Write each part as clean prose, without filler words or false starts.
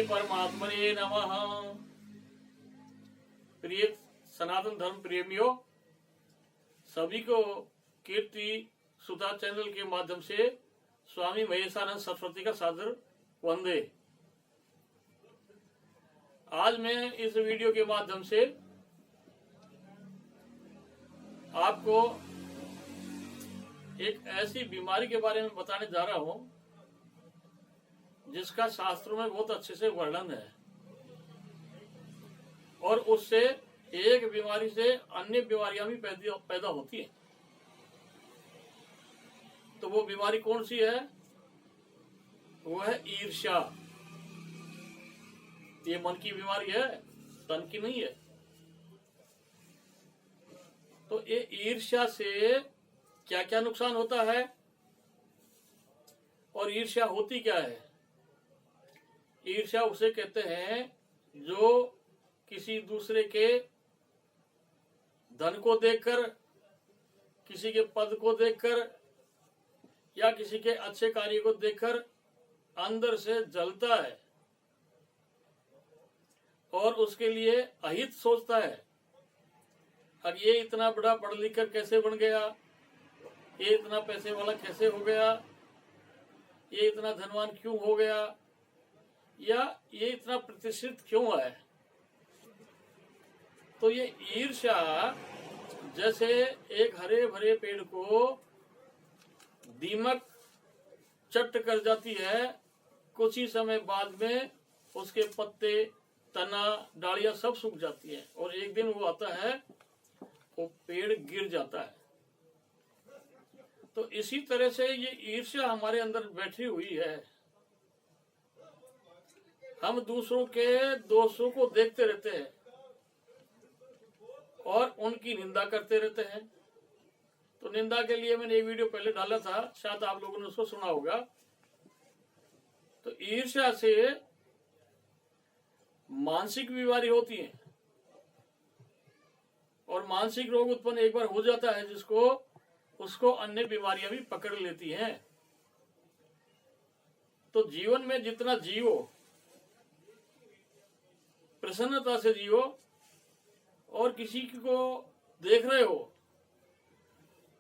श्री परमात्मने नमः। प्रिय सनातन धर्म प्रेमियों, सभी को कीर्ति सुधा चैनल के माध्यम से स्वामी महेशानंद सरस्वती का सादर वंदे। आज मैं इस वीडियो के माध्यम से आपको एक ऐसी बीमारी के बारे में बताने जा रहा हूं जिसका शास्त्रों में बहुत अच्छे से वर्णन है, और उससे एक बीमारी से अन्य बीमारियां भी पैदा होती हैं। तो वो बीमारी कौन सी है? वो है ईर्ष्या। ये मन की बीमारी है, तन की नहीं है। तो ये ईर्ष्या से क्या क्या नुकसान होता है और ईर्ष्या होती क्या है? ईर्ष्या उसे कहते हैं जो किसी दूसरे के धन को देखकर, किसी के पद को देखकर या किसी के अच्छे कार्य को देखकर अंदर से जलता है और उसके लिए अहित सोचता है। अब ये इतना बड़ा पढ़ लिख कर कैसे बन गया, ये इतना पैसे वाला कैसे हो गया, ये इतना धनवान क्यों हो गया, या ये इतना प्रतिष्ठित क्यों है। तो ये ईर्ष्या जैसे एक हरे भरे पेड़ को दीमक चट कर जाती है, कुछ ही समय बाद में उसके पत्ते, तना, डालियां सब सूख जाती हैं और एक दिन वो आता है, वो पेड़ गिर जाता है। तो इसी तरह से ये ईर्ष्या हमारे अंदर बैठी हुई है। हम दूसरों के दोषों को देखते रहते हैं और उनकी निंदा करते रहते हैं। तो निंदा के लिए मैंने एक वीडियो पहले डाला था, शायद आप लोगों ने उसको सुना होगा। तो ईर्ष्या से मानसिक बीमारी होती है और मानसिक रोग उत्पन्न एक बार हो जाता है जिसको उसको अन्य बीमारियां भी पकड़ लेती हैं। तो जीवन में जितना जियो, प्रसन्नता से जियो, और किसी को देख रहे हो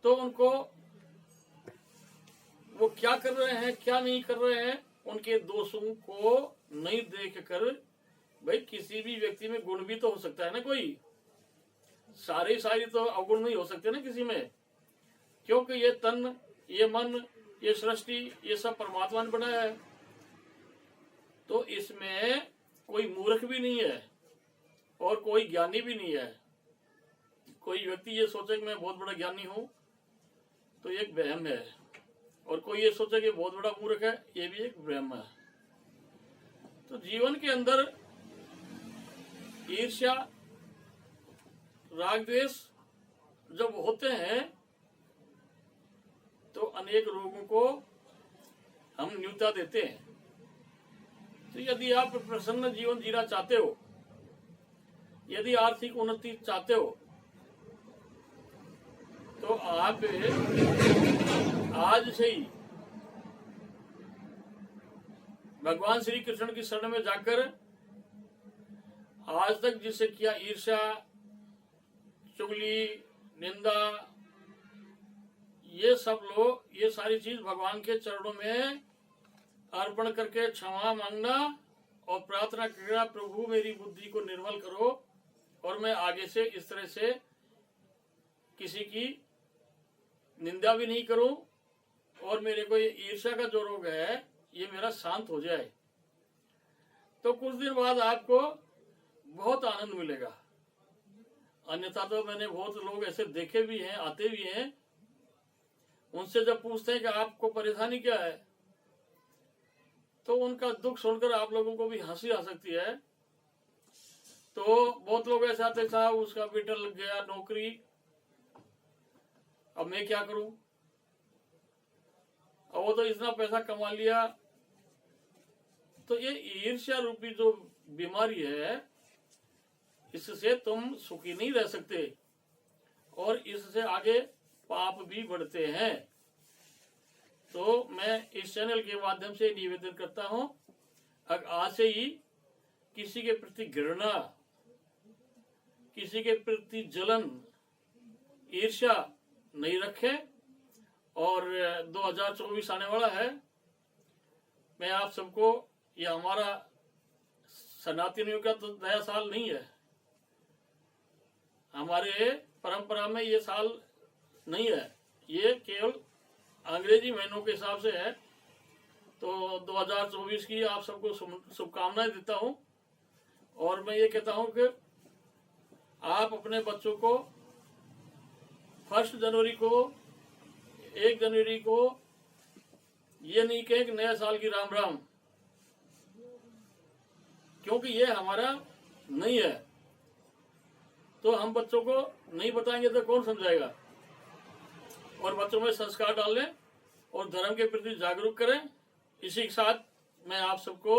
तो उनको वो क्या कर रहे हैं, क्या नहीं कर रहे हैं, उनके दोषों को नहीं देखकर, भाई किसी भी व्यक्ति में गुण भी तो हो सकता है ना, कोई सारी तो अवगुण नहीं हो सकते ना किसी में, क्योंकि ये तन, ये मन, ये सृष्टि, ये सब परमात्मा ने बनाया है। तो इसमें कोई मूर्ख भी नहीं है और कोई ज्ञानी भी नहीं है। कोई व्यक्ति ये सोचे कि मैं बहुत बड़ा ज्ञानी हूं तो ये एक वहम है, और कोई ये सोचे कि बहुत बड़ा मूर्ख है, ये भी एक भ्रम है। तो जीवन के अंदर ईर्ष्या, राग, द्वेष जब होते हैं तो अनेक रोगों को हम न्यूनता देते हैं। तो यदि आप प्रसन्न जीवन जीना चाहते हो, यदि आर्थिक उन्नति चाहते हो, तो आप आज से ही भगवान श्री कृष्ण की शरण में जाकर आज तक जिससे किया ईर्ष्या, चुगली, निंदा, ये सब लोग, ये सारी चीज भगवान के चरणों में अर्पण करके क्षमा मांगना और प्रार्थना करना, प्रभु मेरी बुद्धि को निर्मल करो और मैं आगे से इस तरह से किसी की निंदा भी नहीं करूं, और मेरे को ये ईर्ष्या का जो रोग है ये मेरा शांत हो जाए। तो कुछ दिन बाद आपको बहुत आनंद मिलेगा। अन्यथा तो मैंने बहुत लोग ऐसे देखे भी हैं, आते भी हैं, उनसे जब पूछते हैं कि आपको परेशानी क्या है, तो उनका दुख सुनकर आप लोगों को भी हंसी आ सकती है। तो बहुत लोग ऐसे आते, साहब उसका बेटा लग गया नौकरी, अब मैं क्या करूं, अब वो तो इतना पैसा कमा लिया। तो ये ईर्ष्या रूपी जो बीमारी है, इससे तुम सुखी नहीं रह सकते और इससे आगे पाप भी बढ़ते हैं। तो मैं इस चैनल के माध्यम से निवेदन करता हूं, आज से ही किसी के प्रति घृणा, किसी के प्रति जलन, ईर्ष्या नहीं रखें। और 2024 आने वाला है। मैं आप सबको, ये हमारा सनातनियों का तो नया साल नहीं है, हमारे परंपरा में ये साल नहीं है, ये केवल अंग्रेजी महीनों के हिसाब से है। तो 2024 की आप सबको शुभकामनाएं देता हूं। और मैं ये कहता हूं कि आप अपने बच्चों को 1 जनवरी को, 1 जनवरी को ये नहीं कहे कि नया साल की राम राम, क्योंकि ये हमारा नहीं है। तो हम बच्चों को नहीं बताएंगे तो कौन समझाएगा। और बच्चों में संस्कार डालें और धर्म के प्रति जागरूक करें। इसी के साथ मैं आप सबको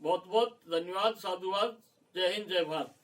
बहुत बहुत धन्यवाद, साधुवाद। जय हिंद, जय भारत।